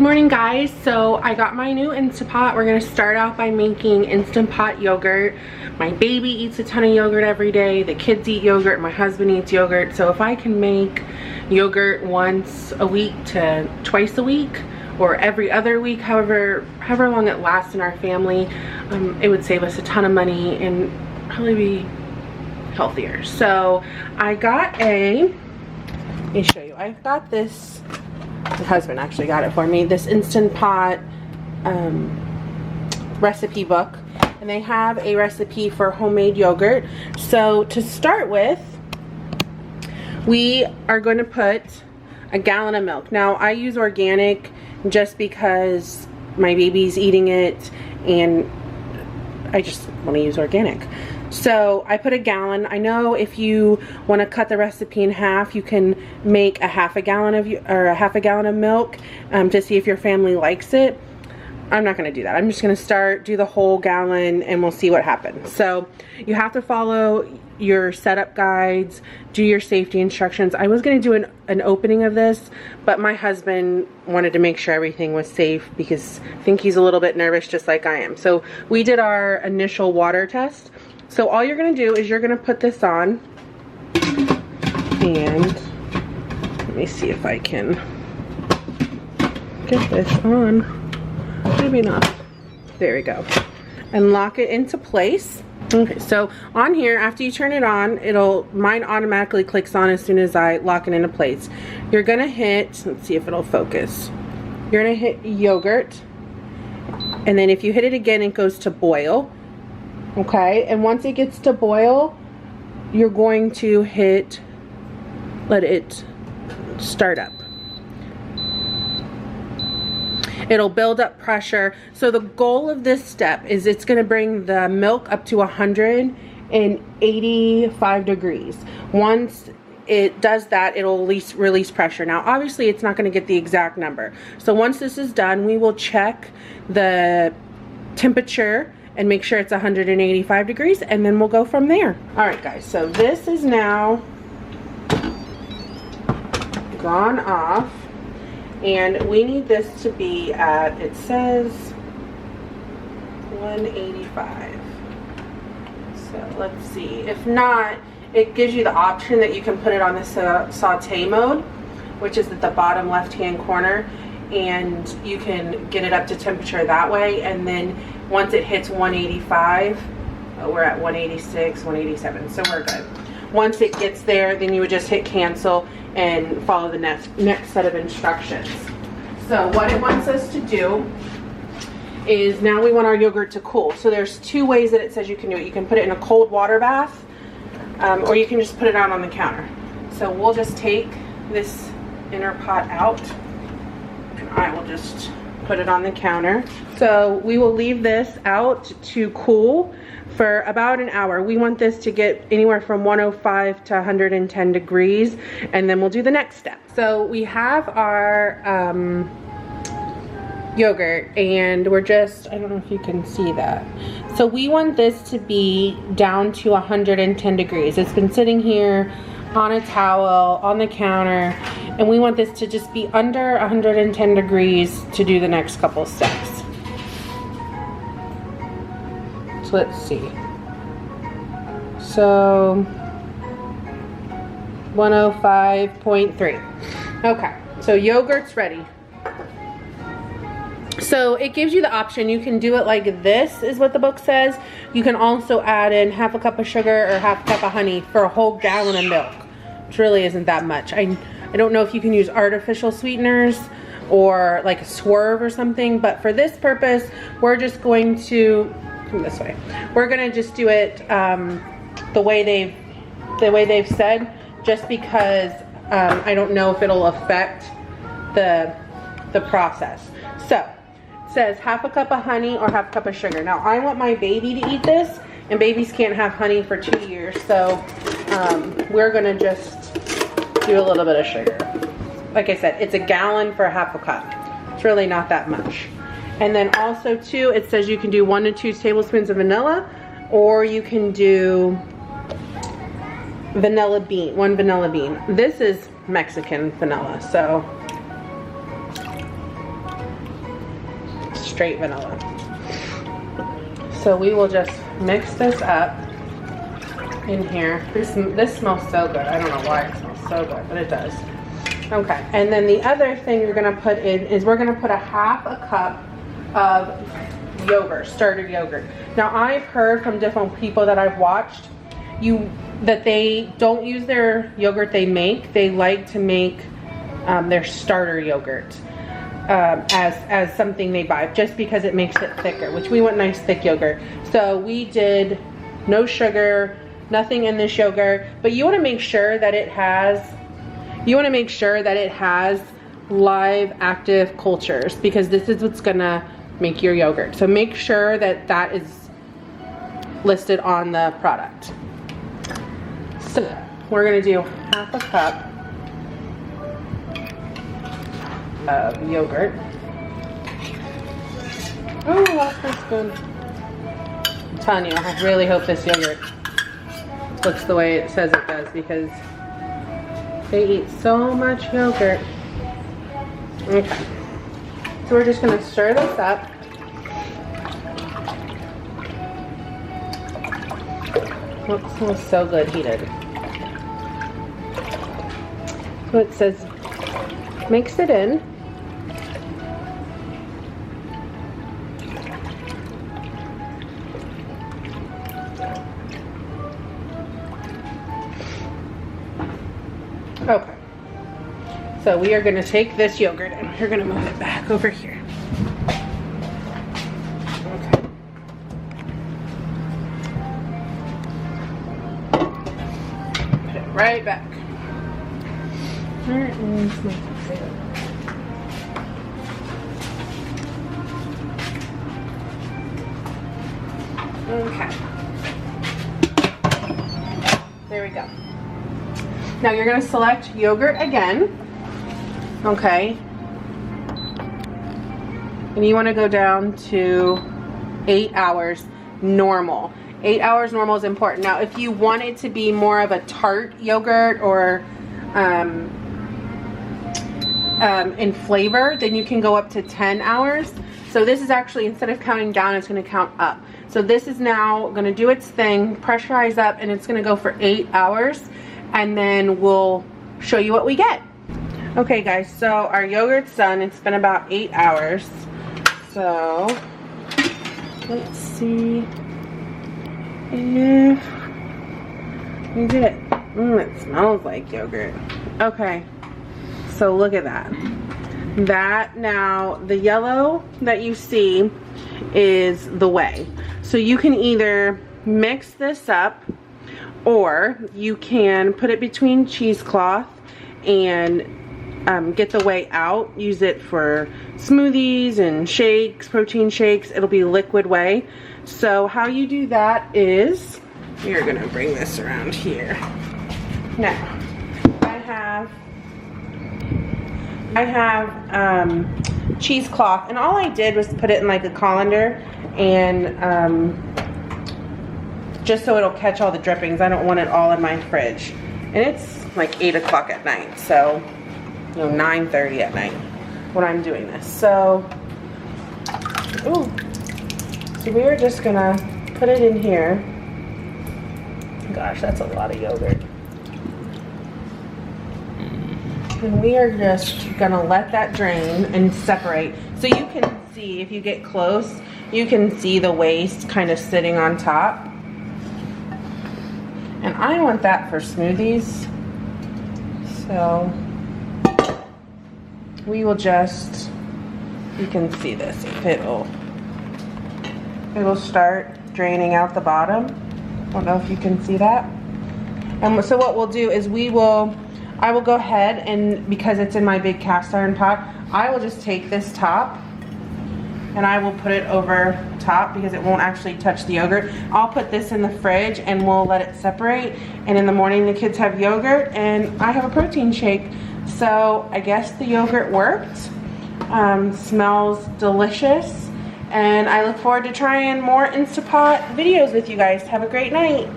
morning, guys. So I got my new Instant Pot. We're gonna start off by making Instant Pot yogurt. My baby eats a ton of yogurt every day. The kids eat yogurt. My husband eats yogurt. So if I can make yogurt once a week to twice a week or every other week, however long it lasts in our family, it would save us a ton of money and probably be healthier. So I got let me show you. I've got this. My husband actually got it for me, this Instant Pot recipe book, and they have a recipe for homemade yogurt. So to start with, we are going to put a gallon of milk. Now I use organic just because my baby's eating it and I just want to use organic. So I put a gallon. I know if you want to cut the recipe in half, you can make a half a gallon of milk to see if your family likes it. I'm not going to do that. I'm just going to do the whole gallon and we'll see what happens. So you have to follow your setup guides, do your safety instructions. I was going to do an opening of this, but my husband wanted to make sure everything was safe because I think he's a little bit nervous just like I am. So we did our initial water test. So all you're going to do is you're going to put this on, and let me see if I can get this on. Maybe not. There we go. And lock it into place. Okay, so on here, after you turn it on, mine automatically clicks on as soon as I lock it into place. You're going to hit, let's see if it'll focus. You're going to hit yogurt, and then if you hit it again, it goes to boil. Okay, and once it gets to boil, you're going to let it start up. It'll build up pressure. So the goal of this step is it's going to bring the milk up to 185 degrees. Once it does that, it'll release pressure. Now obviously it's not going to get the exact number. So once this is done, we will check the temperature and make sure it's 185 degrees, and then we'll go from there. Alright guys, so this is now gone off, and we need this to be at, it says 185. So let's see. If not, it gives you the option that you can put it on the saute mode, which is at the bottom left hand corner, and you can get it up to temperature that way. And then once it hits 185, we're at 186, 187, so we're good. Once it gets there, then you would just hit cancel and follow the next set of instructions. So what it wants us to do is, now we want our yogurt to cool. So there's two ways that it says you can do it. You can put it in a cold water bath, or you can just put it out on the counter. So we'll just take this inner pot out, and I will just put it on the counter. So we will leave this out to cool for about an hour. We want this to get anywhere from 105 to 110 degrees, and then we'll do the next step. So we have our yogurt, and we're just, I don't know if you can see that. So we want this to be down to 110 degrees. It's been sitting here on a towel on the counter, and we want this to just be under 110 degrees to do the next couple steps. So let's see. So 105.3. Okay, so yogurt's ready. So it gives you the option. You can do it like this, is what the book says. You can also add in half a cup of sugar or half a cup of honey for a whole gallon of milk, which really isn't that much. I don't know if you can use artificial sweeteners or like a swerve or something, but for this purpose, we're just going to, come this way. We're gonna just do it the way they've said, just because I don't know if it'll affect the process. So it says half a cup of honey or half a cup of sugar. Now I want my baby to eat this, and babies can't have honey for 2 years, so we're gonna just do a little bit of sugar. Like I said, it's a gallon for half a cup. It's really not that much. And then also too, it says you can do 1 to 2 tablespoons of vanilla, or you can do one vanilla bean. This is Mexican vanilla, so straight vanilla. So we will just mix this up in here. This smells so good. I don't know why it smells so good, but it does. Okay, and then the other thing you're gonna put in is we're gonna put a half a cup of yogurt, starter yogurt. Now I've heard from different people that I've watched that they don't use their yogurt they make. They like to make their starter yogurt as something they buy, just because it makes it thicker, which we want nice thick yogurt. So we did no sugar, nothing in this yogurt, but you want to make sure that it has live active cultures, because this is what's gonna make your yogurt. So make sure that that is listed on the product. So we're gonna do half a cup of yogurt. Oh, I lost my spoon. I'm telling you, I really hope this yogurt looks the way it says it does, because they eat so much yogurt. Okay, so we're just gonna stir this up. Oh, it smells so good heated. So it says mix it in. Okay, so we are going to take this yogurt and we're going to move it back over here. Okay. Put it right back. Where is my potato? Okay. There we go. Now you're going to select yogurt again, okay, and you want to go down to 8 hours normal. 8 hours normal is important. Now if you want it to be more of a tart yogurt or in flavor, then you can go up to 10 hours. So this is actually, instead of counting down, it's going to count up. So this is now going to do its thing, pressurize up, and it's going to go for 8 hours. And then we'll show you what we get. Okay guys, so our yogurt's done. It's been about 8 hours. So let's see if we did it. It smells like yogurt. Okay, so look at that. That now, the yellow that you see is the whey. So you can either mix this up, or you can put it between cheesecloth and get the whey out. Use it for smoothies and shakes, protein shakes. It'll be liquid whey. So how you do that is, we are gonna bring this around here. Now, I have cheesecloth, and all I did was put it in like a colander and just so it'll catch all the drippings. I don't want it all in my fridge. And it's like 8 o'clock at night, so 9:30 at night when I'm doing this. So, so we are just gonna put it in here. Gosh, that's a lot of yogurt. And we are just gonna let that drain and separate. So you can see, if you get close, you can see the waste kind of sitting on top. And I want that for smoothies. So we will just, you can see this, it'll start draining out the bottom. I don't know if you can see that. And so what we'll do is I will go ahead and, because it's in my big cast iron pot, I will just take this top and I will put it over top because it won't actually touch the yogurt. I'll put this in the fridge and we'll let it separate, and in the morning the kids have yogurt and I have a protein shake. So I guess the yogurt worked. Smells delicious, and I look forward to trying more Instapot videos with you guys. Have a great night.